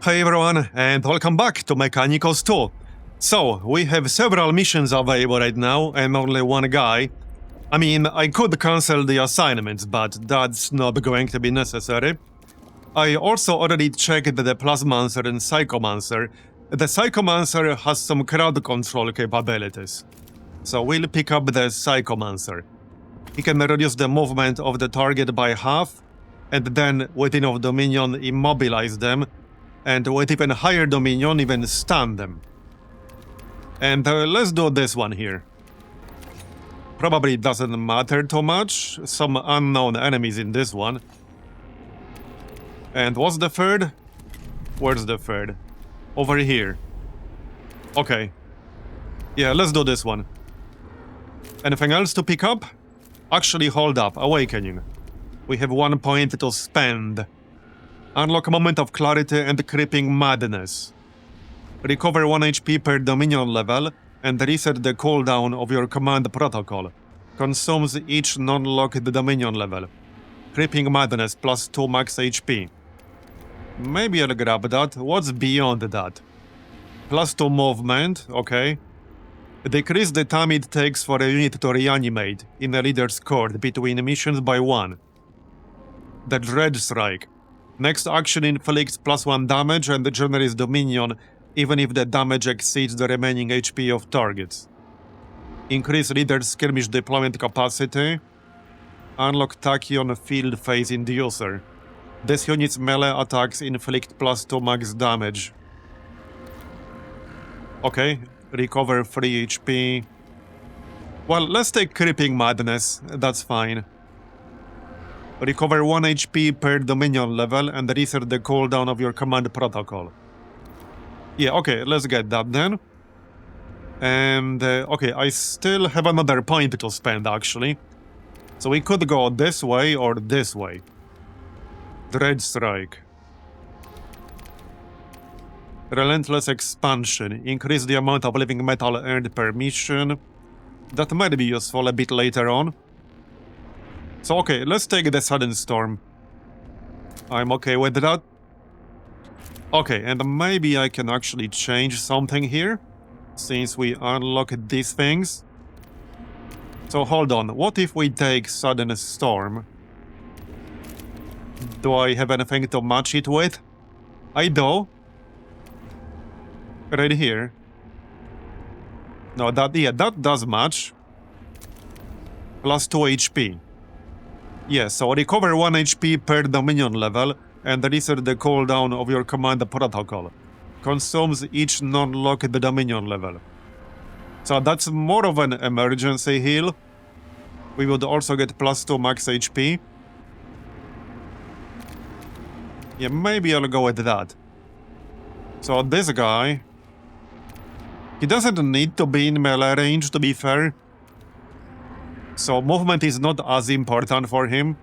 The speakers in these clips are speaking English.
Hey everyone, and welcome back to Mechanicus II. So, we have several missions available right now, and only one guy. I mean, I could cancel the assignments, but that's not going to be necessary. I also already checked the Plasmancer and Psychomancer. The Psychomancer has some crowd control capabilities. So we'll pick up the Psychomancer. He can reduce the movement of the target by half, and then, with enough Dominion, immobilize them, and with even higher Dominion, even stun them. And let's do this one here. Probably doesn't matter too much. Some unknown enemies in this one. And what's the third? Where's the third? Over here. Okay. Yeah, let's do this one. Anything else to pick up? Actually, hold up. Awakening. We have 1 point to spend. Unlock Moment of Clarity and Creeping Madness. Recover 1 HP per Dominion level and reset the cooldown of your command protocol. Consumes each non-locked Dominion level. Creeping Madness plus 2 max HP. Maybe I'll grab that. What's beyond that? Plus 2 movement, okay. Decrease the time it takes for a unit to reanimate in a leader's court between missions by 1. The Dread Strike. Next action inflicts plus 1 damage and generates Dominion even if the damage exceeds the remaining HP of targets. Increase leader's skirmish deployment capacity. Unlock Tachyon Field Phase Inducer. This unit's melee attacks inflict plus 2 max damage. Okay, recover 3 HP. Well, let's take Creeping Madness, that's fine. Recover 1 HP per Dominion level and reset the cooldown of your command protocol. Yeah, okay, let's get that then. And, okay, I still have another point to spend, actually. So we could go this way or this way. Dread Strike. Relentless Expansion. Increase the amount of living metal earned per mission. That might be useful a bit later on. So okay, let's take the Sudden Storm. I'm okay with that. Okay, and maybe I can actually change something here, since we unlocked these things. So hold on, what if we take Sudden Storm? Do I have anything to match it with? I do. Right here. No, that does match. Plus 2 HP. Yeah, so recover 1 HP per Dominion level and reset the cooldown of your command protocol. Consumes each non-locked Dominion level. So that's more of an emergency heal. We would also get plus 2 max HP. Yeah, maybe I'll go with that. So this guy... He doesn't need to be in melee range, to be fair. So movement is not as important for him.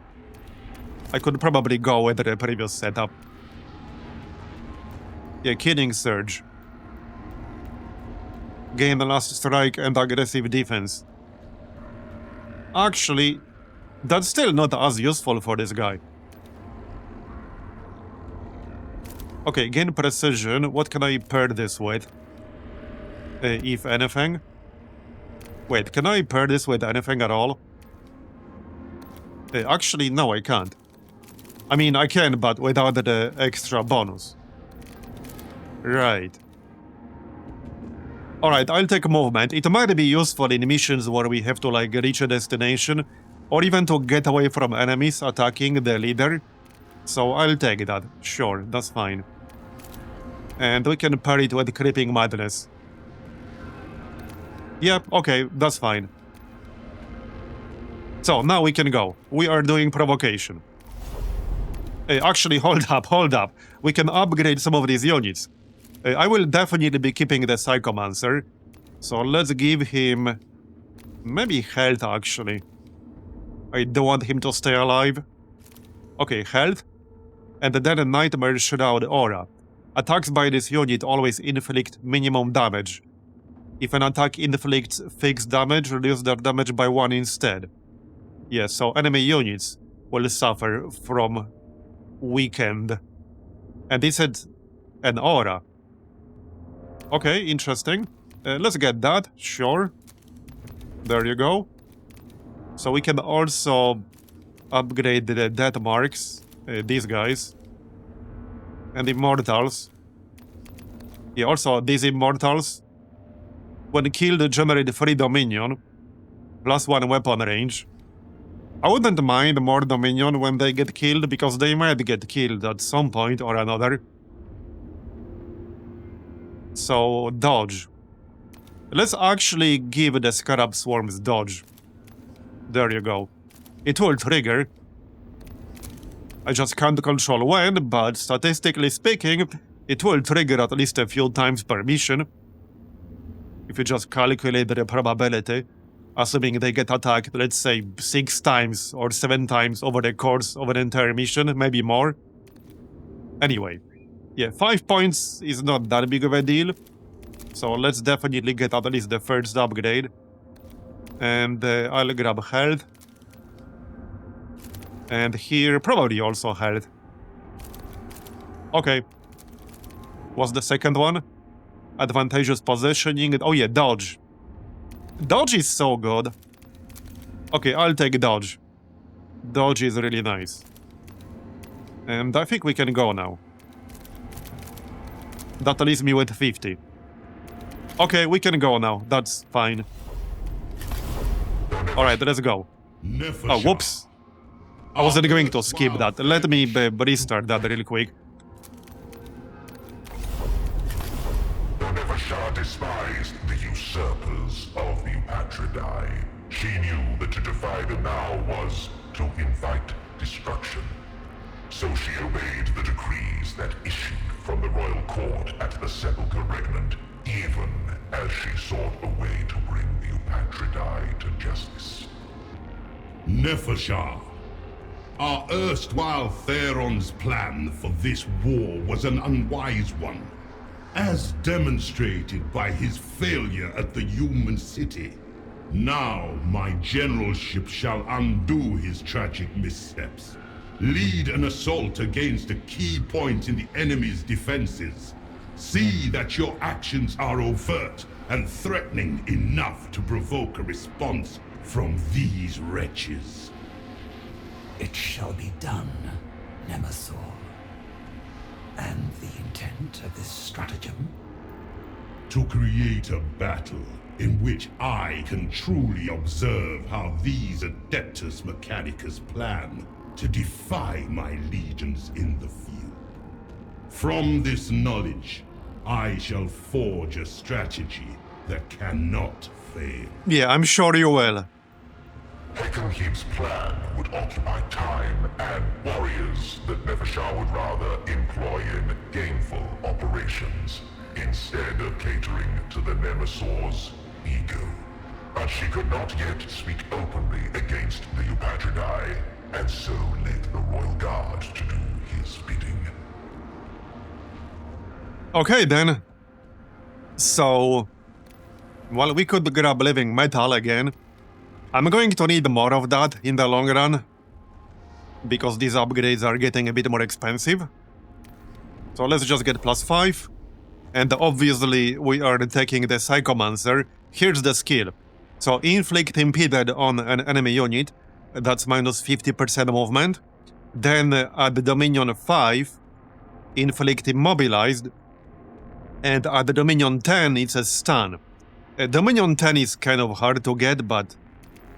I could probably go with the previous setup. Yeah, Killing Surge. Gain the last strike and aggressive defense. Actually, that's still not as useful for this guy. Okay, gain precision. What can I pair this with? If anything? Wait, can I pair this with anything at all? Actually, no, I can't. I mean, I can, but without the extra bonus. Right. Alright, I'll take movement. It might be useful in missions where we have to, like, reach a destination, or even to get away from enemies attacking the leader. So I'll take that. Sure, that's fine. And we can pair it with Creeping Madness. Yep, okay, that's fine. So, now we can go. We are doing Provocation. Actually, hold up. We can upgrade some of these units. I will definitely be keeping the Psychomancer. So, let's give him... maybe health, actually. I don't want him to stay alive. Okay, health. And then a Nightmare Shroud Aura. Attacks by this unit always inflict minimum damage. If an attack inflicts fixed damage, reduce their damage by 1 instead. Yeah, so enemy units will suffer from weakened. And he said An aura. Okay, interesting. Let's get that, sure. There you go. So we can also upgrade the death marks, these guys. And immortals. Yeah, also these immortals. When killed, generate free dominion. +1 weapon range. I wouldn't mind more dominion when they get killed, because they might get killed at some point or another. So, dodge. Let's actually give the Scarab Swarms dodge. There you go. It will trigger. I just can't control when, but statistically speaking, it will trigger at least a few times per mission. If you just calculate the probability, assuming they get attacked, let's say 6 times or 7 times over the course of an entire mission, maybe more. Anyway, yeah, 5 points is not that big of a deal. So let's definitely get at least the first upgrade. And I'll grab health. And here, probably also health. Okay. What's the second one? Advantageous positioning. Oh yeah, dodge. Dodge is so good. Okay, I'll take dodge. Dodge is really nice. And I think we can go now. That leaves me with 50. Okay, we can go now. That's fine. Alright, let's go. Oh, whoops. I wasn't going to skip that. Let me restart that real quick. Nevershah despised the usurpers of the Eupatridai. She knew that to defy them now was to invite destruction. So she obeyed the decrees that issued from the royal court at the Sepulchre Regnant, even as she sought a way to bring the Eupatridai to justice. Nevershah. Our erstwhile Theron's plan for this war was an unwise one, as demonstrated by his failure at the human city. Now my generalship shall undo his tragic missteps, lead an assault against a key point in the enemy's defenses, see that your actions are overt and threatening enough to provoke a response from these wretches. It shall be done, Nemesis. And the intent of this stratagem? To create a battle in which I can truly observe how these Adeptus Mechanicus plan to defy my legions in the field. From this knowledge, I shall forge a strategy that cannot fail. Yeah, I'm sure you will. Heckenheim's plan would occupy time and warriors that Nevershah would rather employ in gameful operations, instead of catering to the Nemesor's ego. But she could not yet speak openly against the Eupatridai, and so led the Royal Guard to do his bidding. Okay then. So, well, we could grab living metal again. I'm going to need more of that in the long run, because these upgrades are getting a bit more expensive. So let's just get +5. And obviously we are taking the Psychomancer. Here's the skill. So inflict impeded on an enemy unit, that's minus 50% movement. Then at Dominion 5, inflict immobilized. And at Dominion 10 it's a stun. Dominion 10 is kind of hard to get, but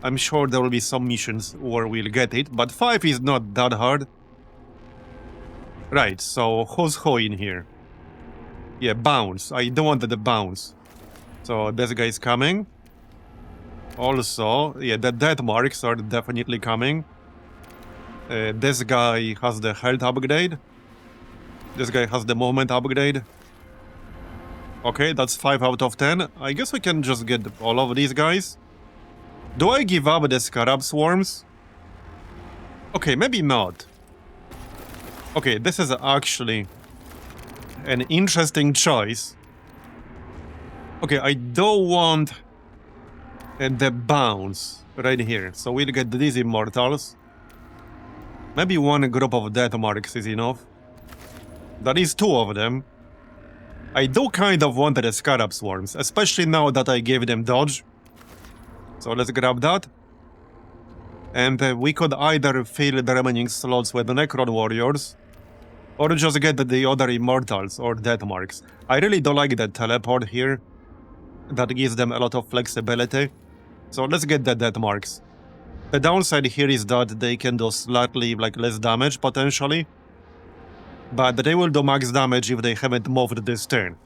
I'm sure there will be some missions where we'll get it, but 5 is not that hard. Right, so who's who in here? Yeah, bounce. I don't want the bounce. So this guy is coming. Also, yeah, the death marks are definitely coming. This guy has the health upgrade. This guy has the movement upgrade. Okay, that's 5 out of 10. I guess we can just get all of these guys. Do I give up the Scarab Swarms? Okay, maybe not. Okay, this is actually an interesting choice. Okay, I don't want the bounce right here. So we'll get these immortals. Maybe one group of death marks is enough. That is 2 of them. I do kind of want the Scarab Swarms, especially now that I gave them dodge. So let's grab that. And we could either fill the remaining slots with Necron Warriors, or just get the other Immortals or Death Marks. I really don't like the teleport here. That gives them a lot of flexibility. So let's get the Death Marks. The downside here is that they can do slightly less damage, potentially. But they will do max damage if they haven't moved this turn.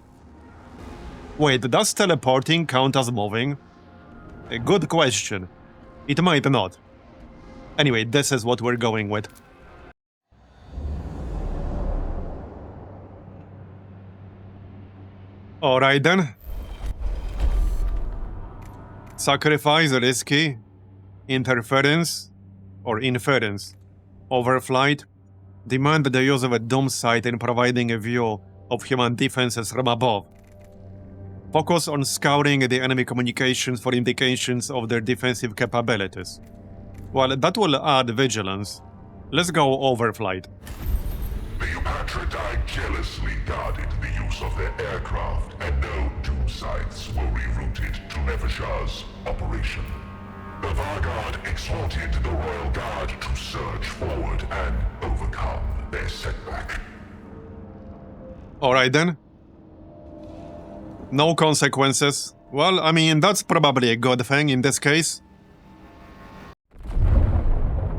Wait, does teleporting count as moving? A good question. It might not. Anyway, this is what we're going with. Alright then. Sacrifice, risky. Interference, or inference. Overflight. Demand the use of a Doom Sight in providing a view of human defenses from above. Focus on scouring the enemy communications for indications of their defensive capabilities. Well, that will add vigilance. Let's go Overflight. The Upatradai jealously guarded the use of their aircraft, and no Doom Sights were rerouted to Nevershah's operation. The Vanguard exhorted the Royal Guard to surge forward and overcome their setback. Alright then. No consequences. Well, I mean, that's probably a good thing in this case.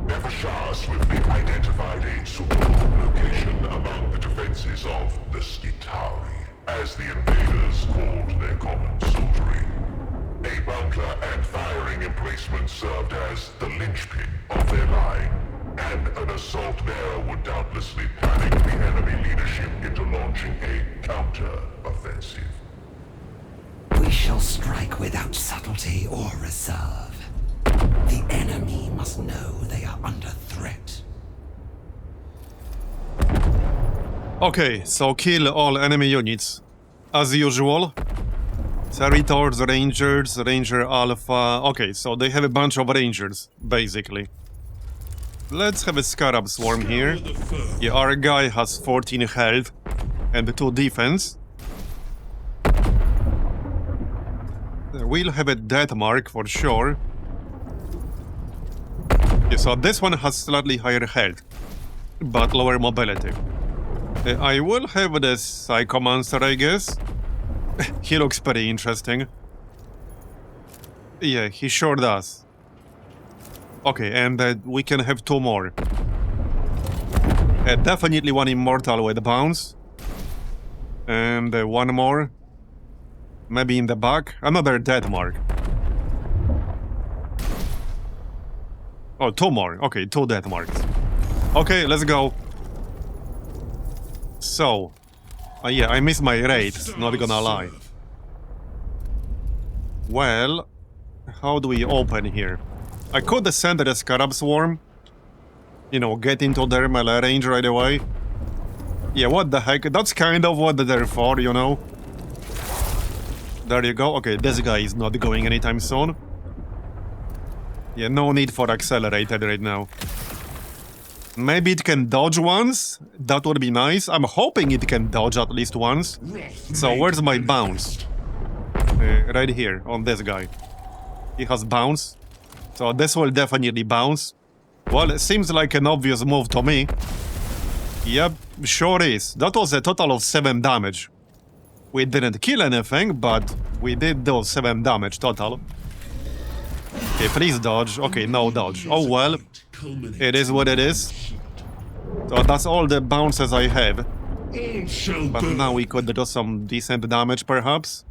Nevershah swiftly identified a suitable location among the defenses of the Skitarii, as the invaders called their common soldiery. A bunker and firing emplacement served as the linchpin of their line, and an assault there would doubtlessly panic the enemy leadership into launching a counter-offensive. We shall strike without subtlety or reserve. The enemy must know they are under threat. Okay, so kill all enemy units. As usual. Servitors, Rangers, Ranger Alpha... Okay, so they have a bunch of Rangers, basically. Let's have a Scarab Swarm here. Yeah, our guy has 14 health and 2 defense. We'll have a Death Mark for sure. Yeah, so this one has slightly higher health, but lower mobility. I will have this Psycho Monster, I guess. He looks pretty interesting. Yeah, he sure does. Okay, and we can have 2 more. Definitely one Immortal with Bounce. And 1 more. Maybe in the back. Another Death Mark. Oh, 2 more. Okay, 2 Death Marks. Okay, let's go. So... yeah, I missed my raid, not gonna lie. Well... how do we open here? I could send the Scarab Swarm. You know, get into their melee range right away. Yeah, what the heck? That's kind of what they're for, you know? There you go. Okay, this guy is not going anytime soon. Yeah, no need for accelerated right now. Maybe it can dodge once? That would be nice. I'm hoping it can dodge at least once. So where's my bounce? Right here, on this guy. He has bounce. So this will definitely bounce. Well, it seems like an obvious move to me. Yep, sure is. That was a total of 7 damage. We didn't kill anything, but we did do 7 damage total. Okay, please dodge. Okay, no dodge. Oh well. It is what it is. So that's all the bounces I have. But now we could do some decent damage, perhaps.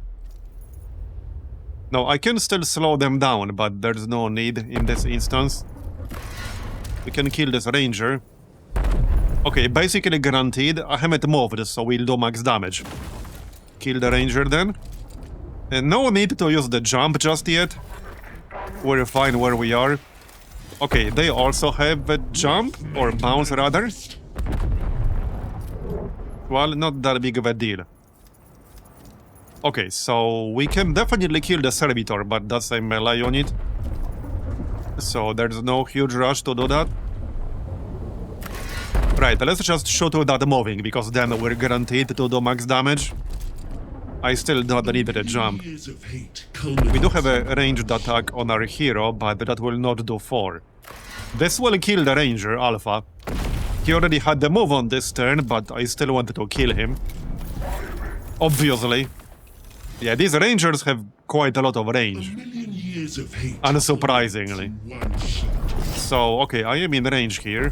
No, I can still slow them down, but there's no need in this instance. We can kill this ranger. Okay, basically guaranteed. I haven't moved, so we'll do max damage. Kill the ranger then. And no need to use the jump just yet. We're fine where we are. Okay, they also have a jump, or bounce rather. Well, not that big of a deal. Okay, so we can definitely kill the servitor, but that's a melee unit. So there's no huge rush to do that. Right, let's just shoot without moving, because then we're guaranteed to do max damage. I still don't need a jump. Years of hate We do have a ranged attack on our hero, but that will not do 4. This will kill the ranger, Alpha. He already had the move on this turn, but I still wanted to kill him. Obviously. Yeah, these rangers have quite a lot of range. million years of hate. Unsurprisingly. One shot. So, okay, I am in range here.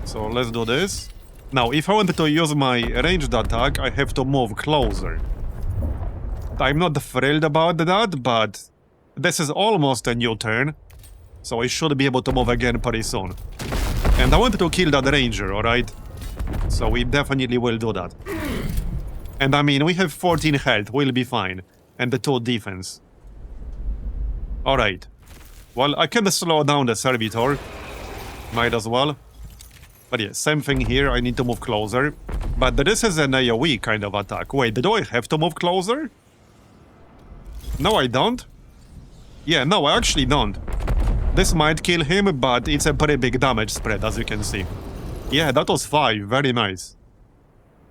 So let's do this. Now, if I wanted to use my ranged attack, I have to move closer. I'm not thrilled about that, but this is almost a new turn. So I should be able to move again pretty soon. And I wanted to kill that ranger, alright? So we definitely will do that. And I mean, we have 14 health, we'll be fine. And the 2 defense. Alright. Well, I can slow down the servitor. Might as well. But yeah, same thing here, I need to move closer. But this is an AoE kind of attack. Wait, do I have to move closer? No, I don't? Yeah, no, I actually don't. This might kill him, but it's a pretty big damage spread, as you can see. Yeah, that was 5, very nice.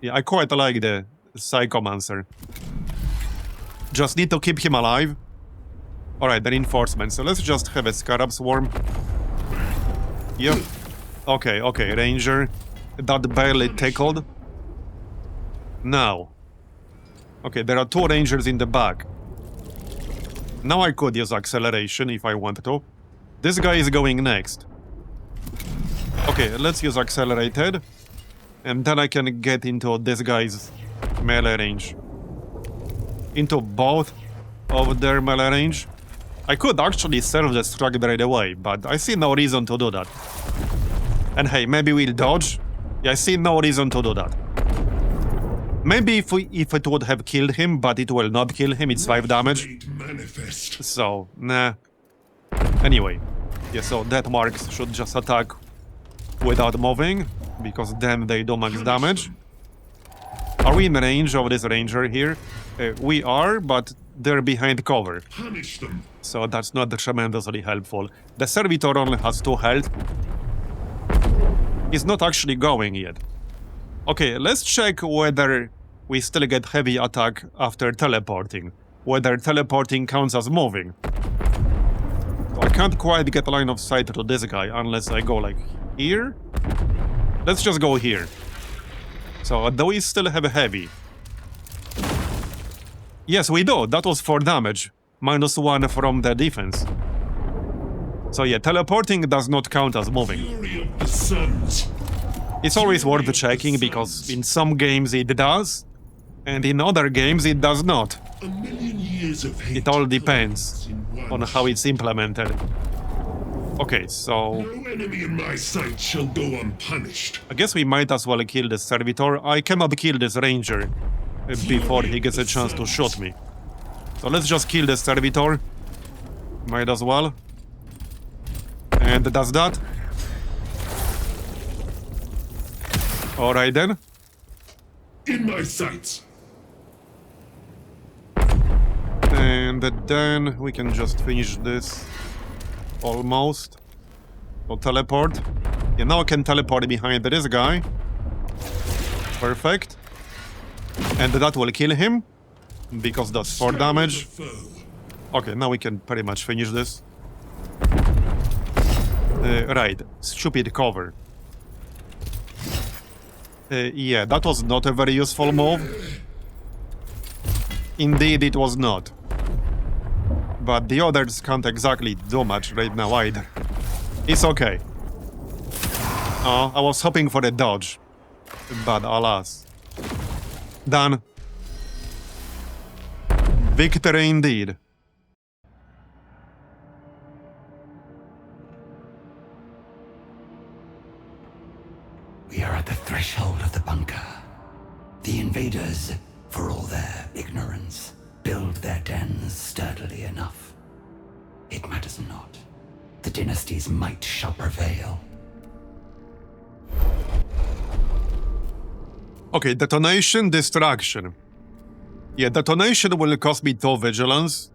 Yeah, I quite like the Psychomancer. Just need to keep him alive. Alright, the reinforcements. So let's just have a Scarab Swarm. Yep. Okay, okay, Ranger. That barely tickled. Now. Okay, there are 2 Rangers in the back. Now I could use acceleration if I wanted to. This guy is going next. Okay, let's use accelerated. And then I can get into this guy's melee range. Into both of their melee range. I could actually self-destruct right away, but I see no reason to do that. And hey, maybe we'll dodge. Yeah, I see no reason to do that. Maybe if it would have killed him, but it will not kill him, it's 5 damage. Manifest. So, nah. Anyway, yeah, so death marks should just attack without moving, because then they do max damage. Are we in range of this ranger here? We are, but they're behind cover. Punish them. So that's not tremendously helpful. The servitor only has 2 health. He's not actually going yet. Okay, let's check whether we still get heavy attack after teleporting. Whether teleporting counts as moving. So I can't quite get line of sight to this guy unless I go like here. Let's just go here. So do we still have a heavy? Yes, we do. That was 4 damage. -1 from the defense. So yeah, teleporting does not count as moving. Fury of the Suns. It's always worth checking because in some games it does, and in other games it does not. A million years of hate. It all depends in one on how it's implemented. Okay, so No enemy in my sight shall go unpunished. I guess we might as well kill this servitor. I cannot kill this ranger before he gets a chance to shoot me. So let's just kill this servitor. Might as well. And that's that. Alright then. In my sights. And then we can just finish this. Almost. Or teleport. Yeah, now I can teleport behind this guy. Perfect. And that will kill him. Because that's 4 damage. Okay, now we can pretty much finish this. Right. Stupid cover. Yeah, that was not a very useful move. Indeed, it was not. But the others can't exactly do much right now either. It's okay. Oh, I was hoping for a dodge. But alas. Done. Victory indeed. We are at the threshold of the bunker. The invaders, for all their ignorance, build their dens sturdily enough. It matters not. The dynasty's might shall prevail. Okay, detonation, distraction. Yeah, detonation will cost me 2 vigilance.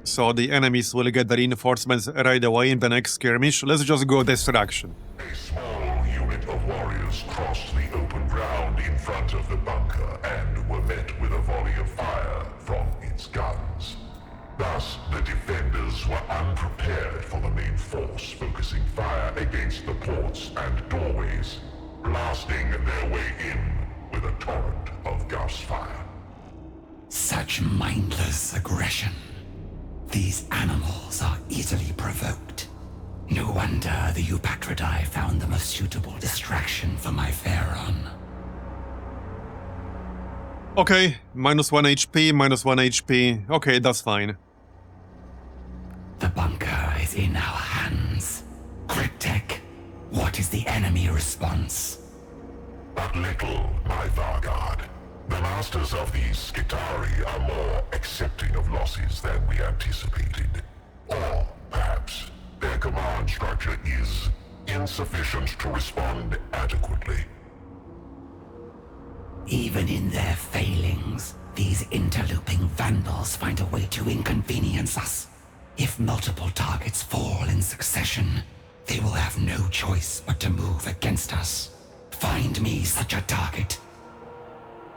So the enemies will get the reinforcements right away in the next skirmish. Let's just go distraction. A small unit of warriors crossed the open ground in front of the bunker and were met with a volley of fire invaders were unprepared for the main force, focusing fire against the ports and doorways, blasting their way in with a torrent of gas fire. Such mindless aggression. These animals are easily provoked. No wonder the Eupatridae found them a suitable distraction for my Pharaon. Okay, -1 HP, -1 HP. Okay, that's fine. The bunker is in our hands. Cryptek, what is the enemy response? But little, my Vargard. The masters of these Skitari are more accepting of losses than we anticipated. Or, perhaps, their command structure is insufficient to respond adequately. Even in their failings, these interlooping vandals find a way to inconvenience us. If multiple targets fall in succession, they will have no choice but to move against us. Find me such a target.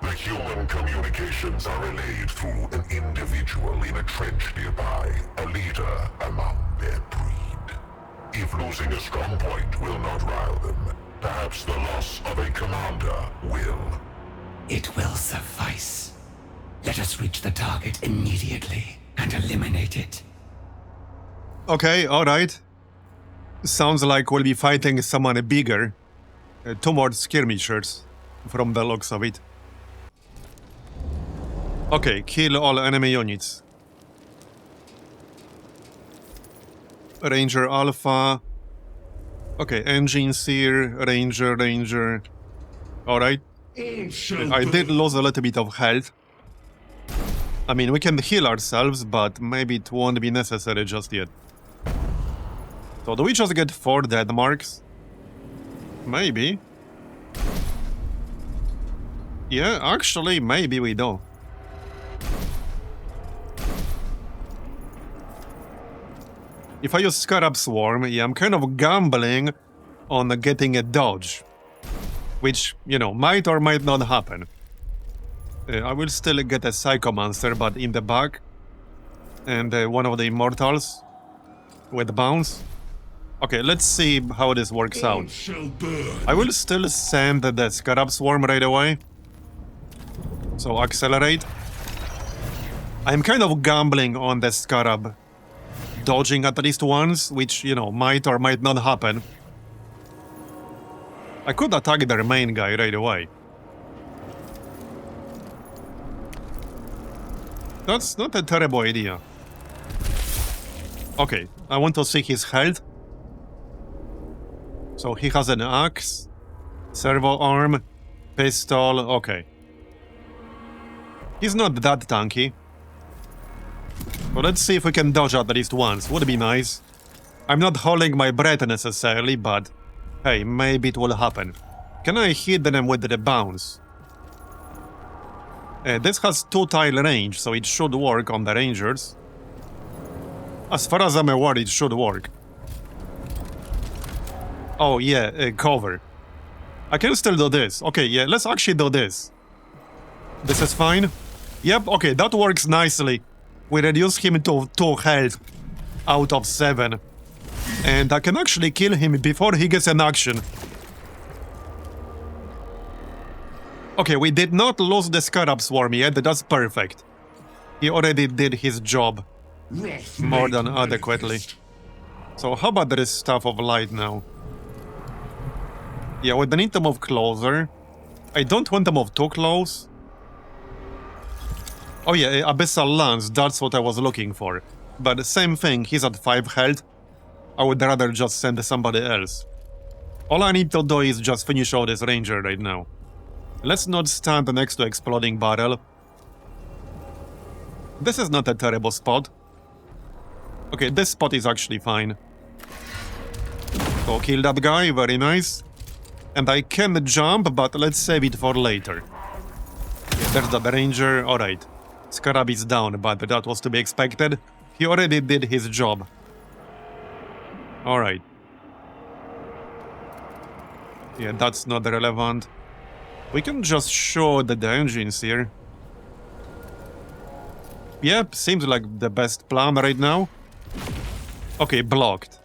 The human communications are relayed through an individual in a trench nearby, a leader among their breed. If losing a strong point will not rile them, perhaps the loss of a commander will. It will suffice. Let us reach the target immediately and eliminate it. Okay, alright. Sounds like we'll be fighting someone bigger. 2 more skirmishers, from the looks of it. Okay, kill all enemy units. Ranger Alpha. Okay, Engines here, Ranger. Alright. I did lose a little bit of health. I mean, we can heal ourselves, but maybe it won't be necessary just yet. So do we just get 4 dead marks? Maybe. Yeah, actually, maybe we do. If I use Scarab Swarm, yeah, I'm kind of gambling on getting a dodge. Which, you know, might or might not happen. I will still get a Psychomancer, but in the back. And one of the Immortals. With bounce. Okay, let's see how this works out. I will still send the Scarab Swarm right away. So accelerate. I'm kind of gambling on the Scarab dodging at least once, which, you know, might or might not happen. I could attack their main guy right away. That's not a terrible idea. Okay, I want to see his health. So he has an axe, servo arm, pistol, okay. He's not that tanky. But let's see if we can dodge at least once, would be nice. I'm not holding my breath necessarily, but hey, maybe it will happen. Can I hit them with the bounce? This has 2-tile range, so it should work on the Rangers. As far as I'm aware, it should work. Oh yeah, cover. I can still do this. Okay, yeah, let's actually do this. This is fine. Yep, okay, that works nicely. We reduce him to 2 health out of 7. And I can actually kill him before he gets an action. Okay, we did not lose the Scarab Swarm yet, that's perfect. He already did his job more than adequately. So how about this Staff of Light now? Yeah, we need to move closer. I don't want to move too close. Oh yeah, Abyssal Lance, that's what I was looking for. But same thing, he's at 5 health. I would rather just send somebody else. All I need to do is just finish out this Ranger right now. Let's not stand next to Exploding Barrel. This is not a terrible spot. Okay, this spot is actually fine. So kill that guy, very nice. And I can jump, but let's save it for later. Yeah, there's the Ranger, alright. Scarab is down, but that was to be expected. He already did his job. Alright. Yeah, that's not relevant. We can just show the engines here. Yep, seems like the best plan right now. Okay, blocked.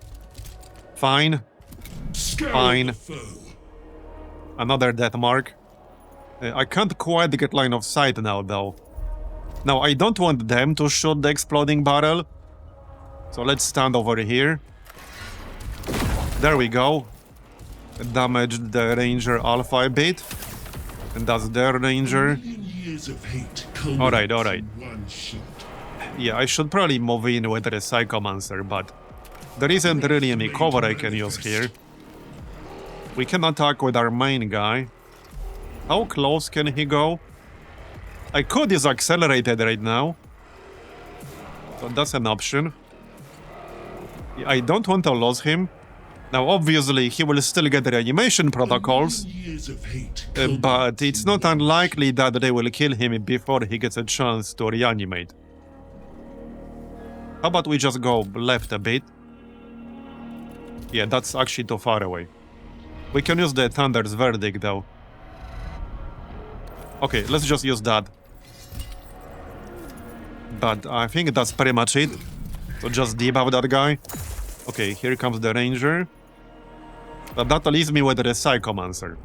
Fine. Fine. Another death mark. I can't quite get line of sight now, though. Now, I don't want them to shoot the exploding barrel. So let's stand over here. There we go. Damaged the Ranger Alpha a bit. And that's their Ranger. Alright, alright. Yeah, I should probably move in with the Psychomancer, but there isn't really any cover I can use here. We can attack with our main guy. How close can he go? I could use Accelerated right now. So that's an option. I don't want to lose him. Now, obviously, he will still get the reanimation protocols, but it's not unlikely that they will kill him before he gets a chance to reanimate. How about we just go left a bit? Yeah, that's actually too far away. We can use the Thunder's Verdict, though. Okay, let's just use that. But I think that's pretty much it. So just debuff that guy. Okay, here comes the Ranger. But that leaves me with the Psychomancer.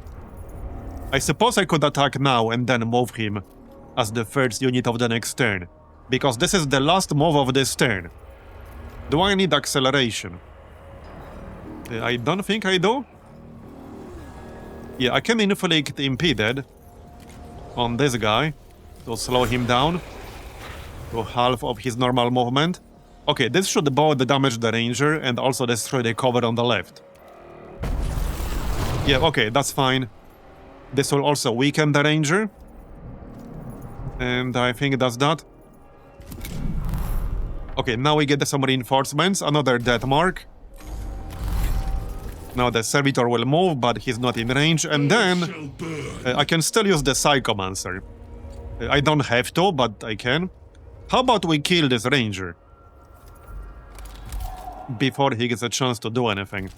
I suppose I could attack now and then move him as the first unit of the next turn, because this is the last move of this turn. Do I need acceleration? I don't think I do. Yeah, I can inflict Impeded on this guy to slow him down to half of his normal movement. Okay, this should both damage the Ranger and also destroy the cover on the left. Yeah, okay, that's fine. This will also weaken the Ranger. And I think that's that. Okay, now we get some reinforcements, another death mark. Now the Servitor will move, but he's not in range, and then I can still use the Psychomancer. I don't have to, but I can. How about we kill this Ranger before he gets a chance to do anything?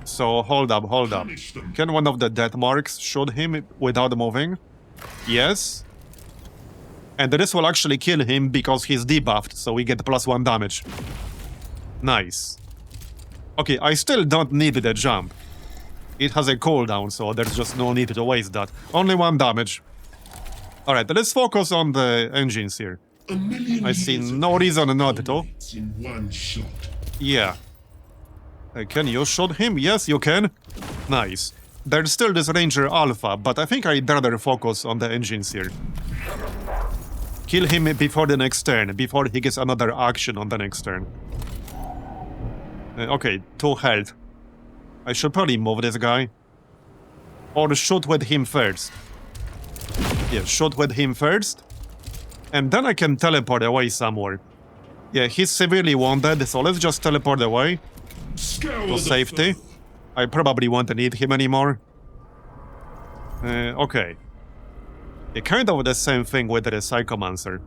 So, hold up, hold up. Can one of the death marks shoot him without moving? Yes. And this will actually kill him because he's debuffed, so we get +1 damage. Nice. Okay, I still don't need the jump. It has a cooldown, so there's just no need to waste that. Only 1 damage. Alright, let's focus on the engines here. I see no reason not to. Yeah. Can you shoot him? Yes, you can. Nice. There's still this Ranger Alpha, but I think I'd rather focus on the engines here. Kill him before the next turn, before he gets another action on the next turn. Okay, 2 health. I should probably move this guy. Or shoot with him first. Yeah, shoot with him first. And then I can teleport away somewhere. Yeah, he's severely wounded, so let's just teleport away. To safety. I probably won't need him anymore. Okay. Yeah, kind of the same thing with the Psychomancer.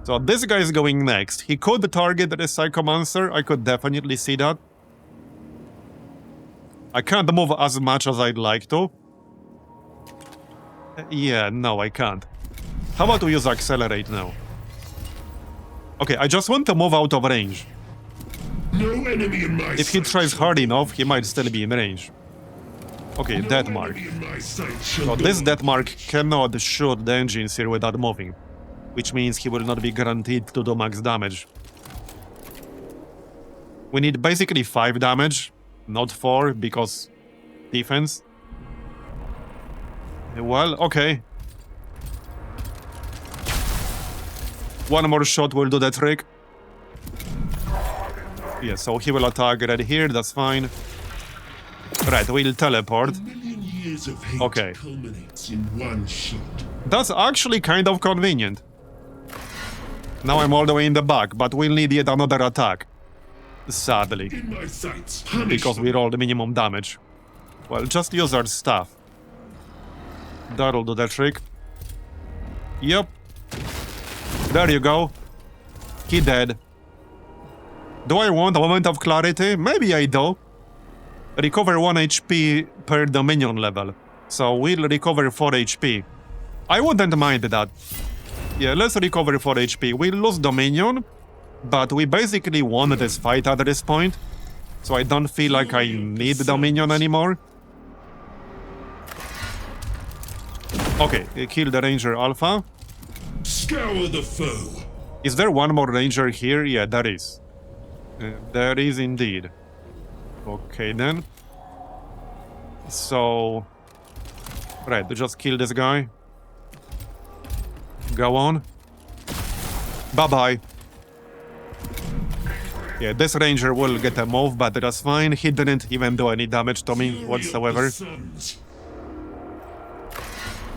So this guy is going next. He could target the Psychomancer, I could definitely see that. I can't move as much as I'd like to. Yeah, no, I can't. How about we use Accelerate now? Okay, I just want to move out of range. No enemy in my If he tries hard enough, he might still be in range. Okay, death mark. So this death mark cannot shoot the engines here without moving, which means he will not be guaranteed to do max damage. We need basically 5 damage, not 4, because defense. Well, okay. 1 more shot will do the trick. Yeah, so he will attack right here, that's fine. Right, we'll teleport. Okay. That's actually kind of convenient. Now I'm all the way in the back, but we'll need yet another attack. Sadly. Because we rolled minimum damage. Well, just use our stuff. That'll do the trick. Yep. There you go. He dead. Do I want a moment of clarity? Maybe I do. Recover 1 HP per Dominion level. So we'll recover 4 HP. I wouldn't mind that. Yeah, let's recover 4 HP. We'll lose Dominion, But we basically won this fight at this point, so I don't feel like I need Dominion anymore. Okay, kill the Ranger Alpha. Scour the foe. Is there one more Ranger here? Yeah, there is. There is indeed. Okay then. So... Right, just kill this guy. Go on. Bye-bye. Yeah, this Ranger will get a move, but that's fine. He didn't even do any damage to me whatsoever.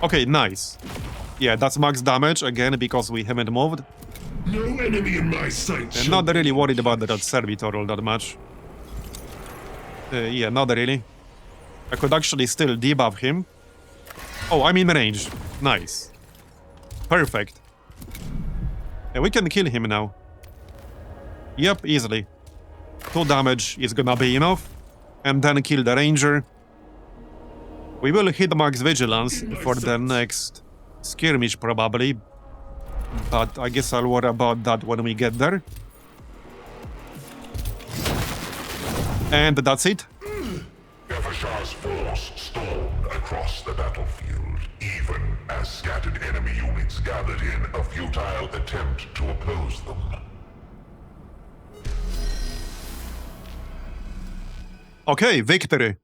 Okay, nice. Yeah, that's max damage, again, because we haven't moved. No enemy in my sight. And not really worried about that servitor all that much. Yeah, not really. I could actually still debuff him. Oh, I'm in range. Nice. Perfect. Yeah, we can kill him now. Yep, easily. 2 damage is gonna be enough. And then kill the Ranger. We will hit max vigilance for the next skirmish probably. But I guess I'll worry about that when we get there. And that's it. Nevershar's force stormed across the battlefield, even as scattered enemy units gathered in a futile attempt to oppose them. Okay, victory.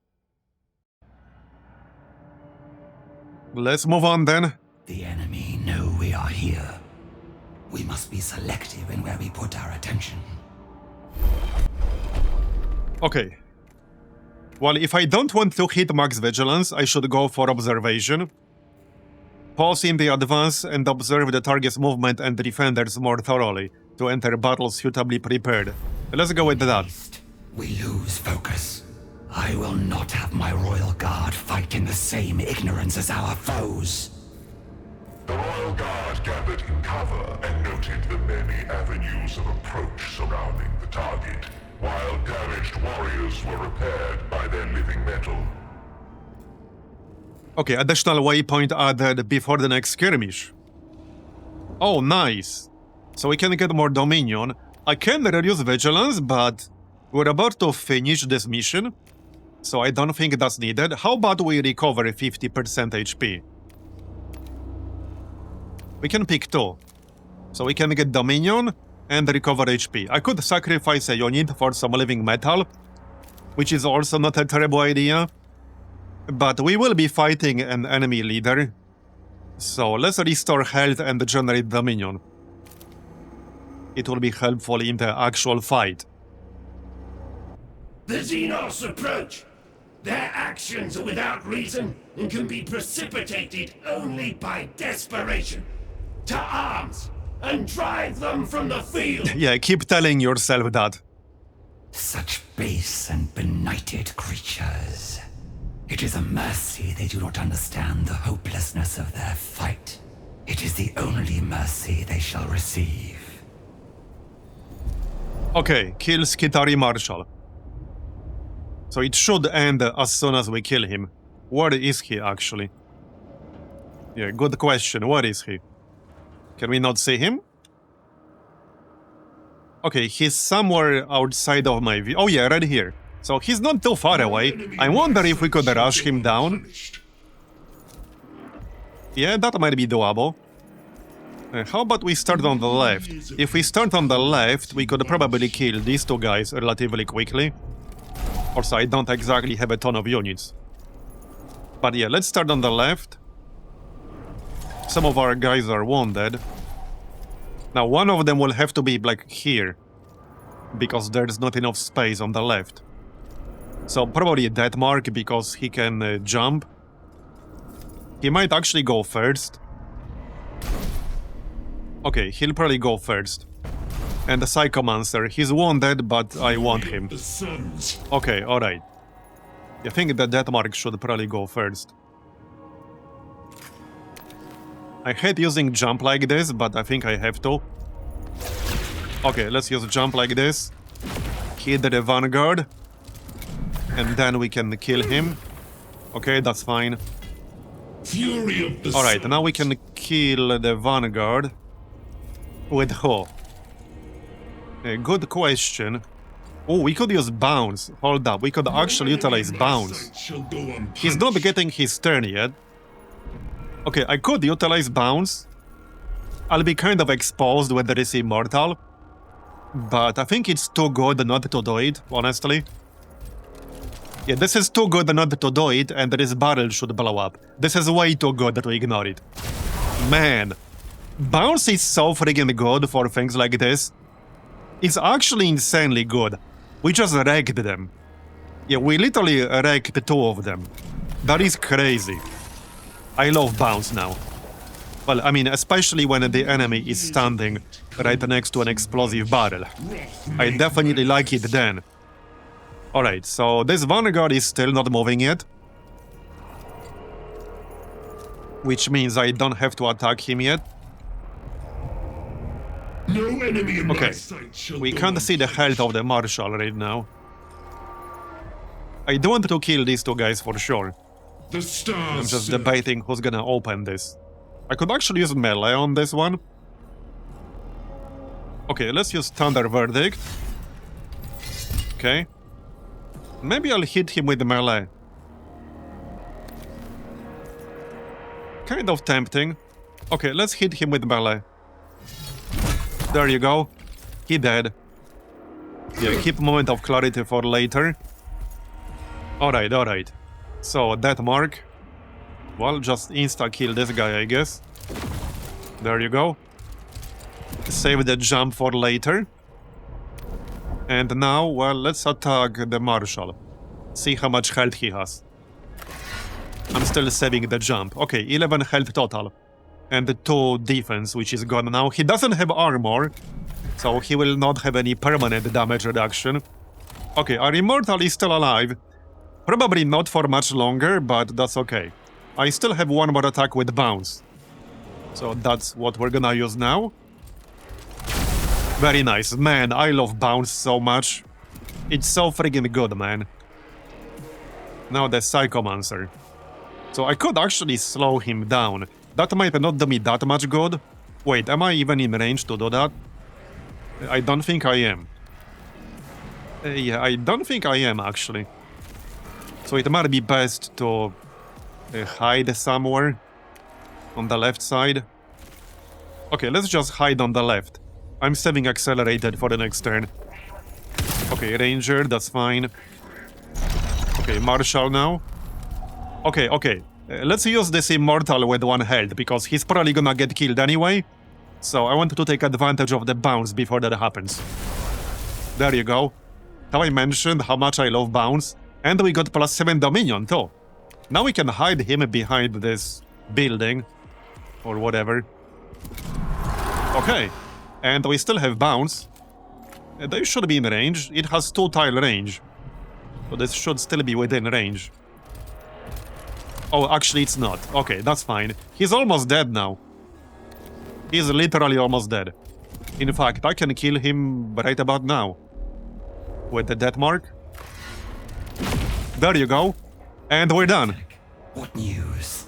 Let's move on then. The enemy know we are here. We must be selective in where we put our attention. Okay. Well, if I don't want to hit max vigilance, I should go for observation. Pause in the advance and observe the target's movement and defenders more thoroughly to enter battle suitably prepared. Let's go with that. We lose focus. I will not have my royal guard fight in the same ignorance as our foes. The Royal Guard gathered in cover and noted the many avenues of approach surrounding the target, while damaged warriors were repaired by their living metal. Okay, additional waypoint added before the next skirmish. Oh, nice. So we can get more Dominion. I can reduce vigilance, but we're about to finish this mission, so I don't think that's needed. How about we recover 50% HP? We can pick 2. So we can get Dominion and recover HP. I could sacrifice a unit for some living metal, which is also not a terrible idea. But we will be fighting an enemy leader. So let's restore health and generate Dominion. It will be helpful in the actual fight. The Xenos approach. Their actions are without reason and can be precipitated only by desperation. To arms, and drive them from the field! Yeah, keep telling yourself that. Such base and benighted creatures. It is a mercy they do not understand the hopelessness of their fight. It is the only mercy they shall receive. Okay, kill Skitari Marshal. So it should end as soon as we kill him. Where is he, actually? Yeah, good question. Where is he? Can we not see him? Okay, he's somewhere outside of my view. Oh yeah, right here. So he's not too far away. I wonder if we could rush him down. Yeah, that might be doable. How about we start on the left? If we start on the left, we could probably kill these 2 guys relatively quickly. Also, I don't exactly have a ton of units. But yeah, let's start on the left. Some of our guys are wounded. Now, one of them will have to be, like, here. Because there's not enough space on the left. So, probably a death mark, because he can jump. He might actually go first. Okay, he'll probably go first. And the Psychomancer, he's wounded, but I want him. Okay, alright. I think the death mark should probably go first. I hate using jump like this, but I think I have to. Okay, let's use jump like this. Hit the Vanguard. And then we can kill him. Okay, that's fine. Alright, now we can kill the Vanguard. With who? Good question. Oh, we could use bounce. Hold up, we could actually utilize bounce. He's not getting his turn yet. Okay, I could utilize bounce. I'll be kind of exposed when there is immortal. But I think it's too good not to do it, honestly. Yeah, this is too good not to do it, and this barrel should blow up. This is way too good to ignore it. Man, bounce is so friggin' good for things like this. It's actually insanely good. We just wrecked them. Yeah, we literally wrecked 2 of them. That is crazy. I love bounce now. Well, I mean, especially when the enemy is standing right next to an explosive barrel. I definitely like it then. Alright, so this Vanguard is still not moving yet. Which means I don't have to attack him yet. No enemy in my Okay, sight shall we go can't see the health of the Marshal right now. I do want to kill these 2 guys for sure. The stars I'm just serve. debating who's gonna open this. I could actually use melee on this one. Okay, let's use Thunder Verdict. Okay. Maybe I'll hit him with melee. Kind of tempting. Okay, let's hit him with melee. There you go. He dead. Yeah, keep moment of clarity for later. Alright, alright. So, that mark. Well, just insta-kill this guy, I guess. There you go. Save the jump for later. And now, well, let's attack the Marshal. See how much health he has. I'm still saving the jump. Okay, 11 health total. And 2 defense, which is gone now. He doesn't have armor, so he will not have any permanent damage reduction. Okay, our Immortal is still alive. Probably not for much longer, but that's okay. I still have 1 more attack with bounce. So that's what we're gonna use now. Very nice. Man, I love bounce so much. It's so friggin' good, man. Now the Psychomancer. So I could actually slow him down. That might not do me that much good. Wait, am I even in range to do that? I don't think I am. Yeah, I don't think I am, actually. So it might be best to hide somewhere on the left side. Okay, let's just hide on the left. I'm saving accelerated for the next turn. Okay, Ranger, that's fine. Okay, Marshal now. Okay, okay. Let's use this Immortal with 1 health, because he's probably gonna get killed anyway. So I want to take advantage of the bounce before that happens. There you go. Now I mentioned how much I love bounce. And we got +7 Dominion too. Now we can hide him behind this building. Or whatever. Okay. And we still have bounce. They should be in range. It has 2 tile range. So this should still be within range. Oh, actually it's not. Okay, that's fine. He's almost dead now. He's literally almost dead. In fact, I can kill him right about now. With the death mark. There you go. And we're done. What news?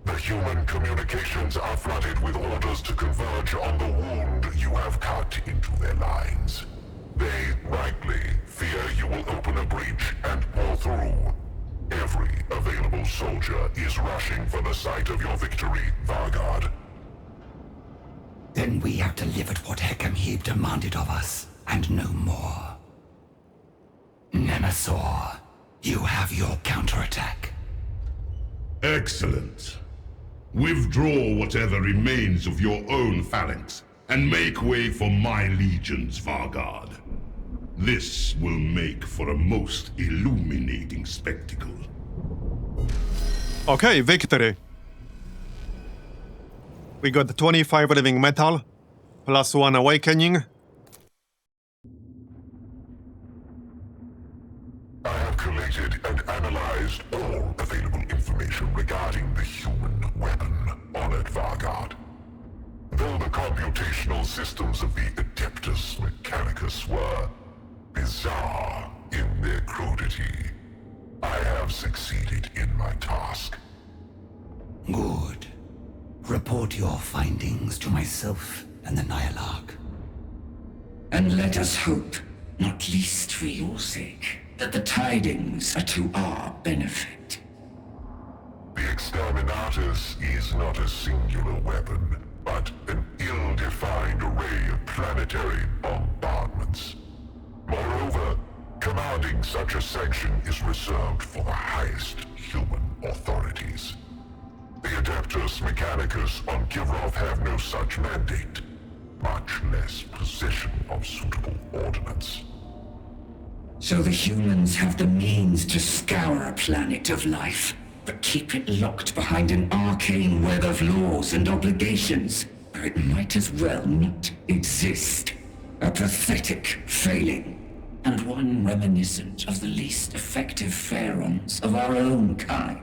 The human communications are flooded with orders to converge on the wound you have cut into their lines. They rightly fear you will open a breach and pour through. Every available soldier is rushing for the site of your victory, Vanguard. Then we have delivered what Hekimhib demanded of us, and no more. Nemesaur, you have your counterattack. Excellent. Withdraw whatever remains of your own phalanx, and make way for my legions, Vanguard. This will make for a most illuminating spectacle. Okay, victory. We got 25 living metal, +1 awakening. I have collated and analyzed all available information regarding the human weapon on it, Vanguard. Though the computational systems of the Adeptus Mechanicus were bizarre in their crudity, I have succeeded in my task. Good. Report your findings to myself and the Nihilarch. And let us hope, not least for your sake, that the tidings are to our benefit. The Exterminatus is not a singular weapon, but an ill-defined array of planetary bombardments. Moreover, commanding such a section is reserved for the highest human authorities. The Adeptus Mechanicus on Kivrov have no such mandate, much less possession of suitable ordnance. So the humans have the means to scour a planet of life, but keep it locked behind an arcane web of laws and obligations, where it might as well not exist. A pathetic failing, and one reminiscent of the least effective pharaons of our own kind.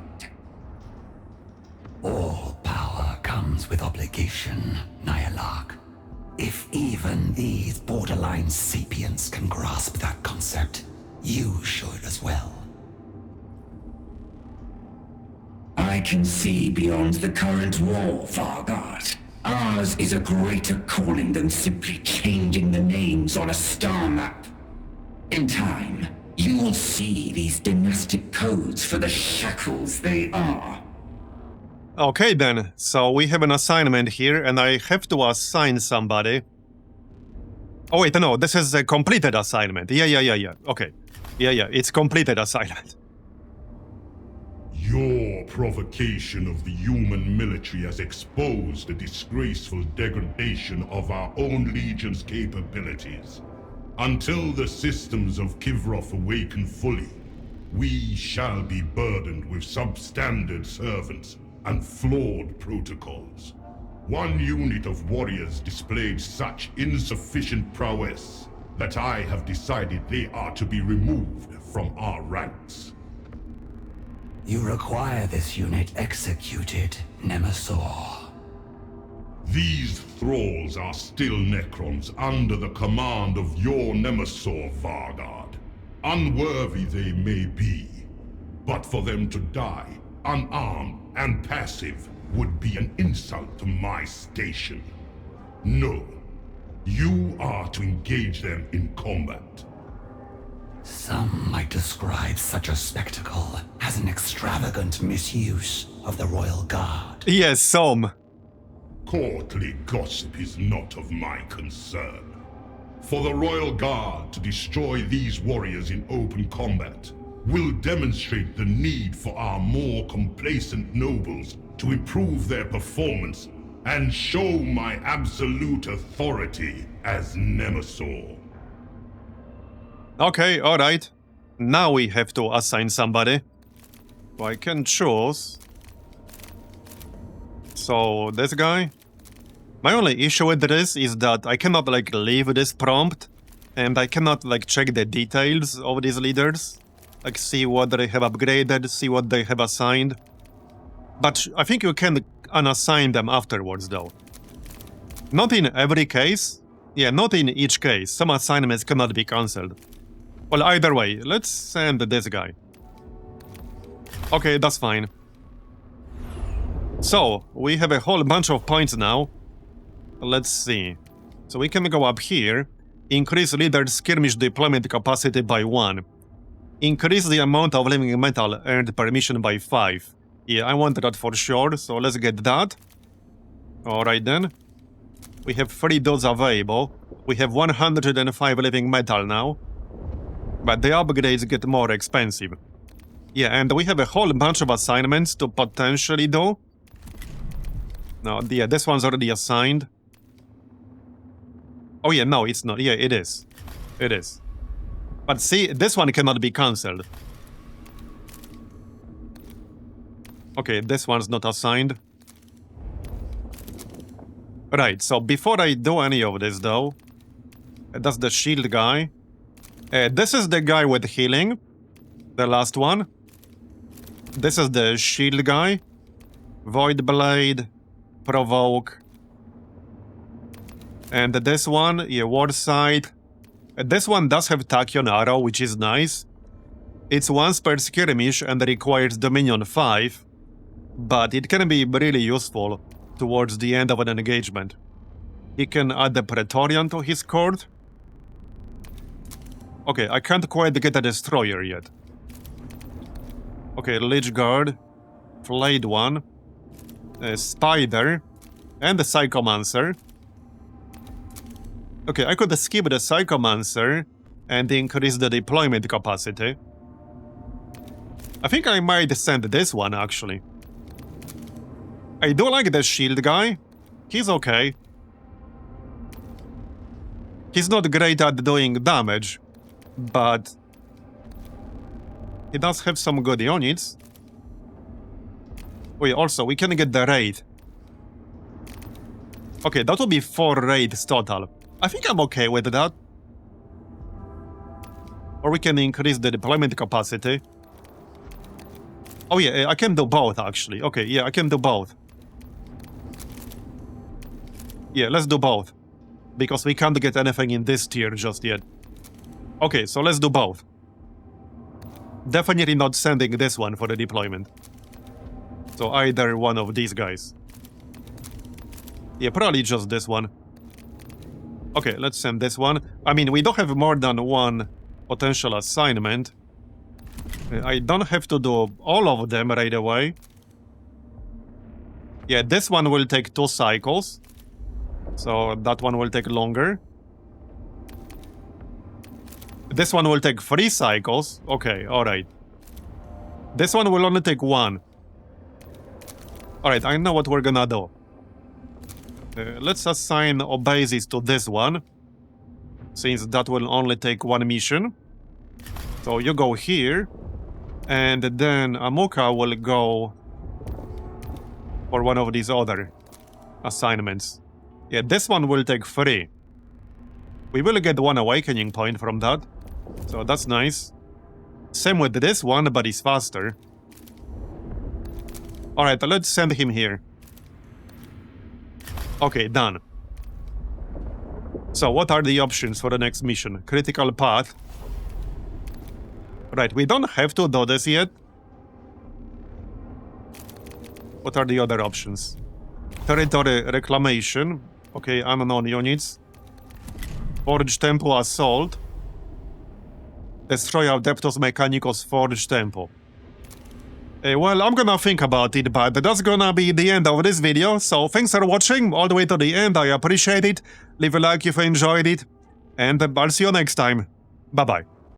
All power comes with obligation, Nyarlathotep. If even these borderline sapients can grasp that concept, you should as well. I can see beyond the current war, Vargard. Ours is a greater calling than simply changing the names on a star map. In time, you will see these dynastic codes for the shackles they are. Okay then, so we have an assignment here, and I have to assign somebody. Oh wait, no, this is a completed assignment. Yeah. Okay. Yeah, it's completed assignment. Your provocation of the human military has exposed the disgraceful degradation of our own legion's capabilities. Until the systems of Kivrov awaken fully, we shall be burdened with substandard servants and flawed protocols. One unit of warriors displayed such insufficient prowess that I have decided they are to be removed from our ranks. You require this unit executed, Nemesor. These thralls are still Necrons under the command of your Nemesor, Vargard. Unworthy they may be, but for them to die unarmed and passive would be an insult to my station. No, you are to engage them in combat. Some might describe such a spectacle as an extravagant misuse of the Royal Guard. Yes, some. Courtly gossip is not of my concern. For the Royal Guard to destroy these warriors in open combat will demonstrate the need for our more complacent nobles to improve their performance and show my absolute authority as Nemesor. Okay, alright. Now we have to assign somebody. So I can choose. So, this guy. My only issue with this is that I cannot, leave this prompt. And I cannot, check the details of these leaders. See what they have upgraded, see what they have assigned. But I think you can unassign them afterwards, though. Not in every case. Yeah, not in each case. Some assignments cannot be cancelled. Well, either way, let's send this guy. Okay, that's fine. So, we have a whole bunch of points now. Let's see. So we can go up here. Increase leader skirmish deployment capacity by 1. Increase the amount of living metal earned per mission by 5. Yeah, I want that for sure, so let's get that. Alright then. We have 3 those available. We have 105 living metal now. But the upgrades get more expensive. Yeah, and we have a whole bunch of assignments to potentially do. No, yeah, this one's already assigned. Oh yeah, no, it's not. Yeah, it is. It is. But see, this one cannot be cancelled. Okay, this one's not assigned. Right, so before I do any of this though, that's the shield guy. This is the guy with healing. The last one. This is the shield guy. Void Blade. Provoke. And this one, yeah, War Sight. This one does have Tachyon Arrow, which is nice. It's once per skirmish and requires Dominion 5. But it can be really useful towards the end of an engagement. He can add the Praetorian to his court. Okay, I can't quite get a destroyer yet. Okay, Lich Guard, Flayed One, Spider, and the Psychomancer. Okay, I could skip the Psychomancer and increase the deployment capacity. I think I might send this one, actually. I do like the shield guy. He's okay. He's not great at doing damage, but he does have some good units. Wait, also, we can get the raid. Okay, that will be 4 raids total. I think I'm okay with that. Or we can increase the deployment capacity. Oh yeah, I can do both, actually. Okay, yeah, I can do both. Yeah, let's do both. Because we can't get anything in this tier just yet. Okay, so let's do both. Definitely not sending this one for the deployment. So either one of these guys. Yeah, probably just this one. Okay, let's send this one. I mean, we don't have more than one potential assignment. I don't have to do all of them right away. Yeah, this one will take 2 cycles. So that one will take longer. This one will take 3 cycles. Okay, alright. This one will only take 1. Alright, I know what we're gonna do. Let's assign Obesis to this one, since that will only take 1 mission. So you go here, and then Amuka will go for one of these other assignments. Yeah, this one will take 3. We will get 1 awakening point from that, so that's nice. Same with this one, but he's faster. Alright, let's send him here. Okay, done. So, what are the options for the next mission? Critical path. Right, we don't have to do this yet. What are the other options? Territory reclamation. Okay, unknown units. Forge Temple assault. Destroy Adeptus Mechanicus Forge Temple. Well, I'm gonna think about it, but that's gonna be the end of this video. So thanks for watching all the way to the end. I appreciate it. Leave a like if you enjoyed it. And I'll see you next time. Bye-bye.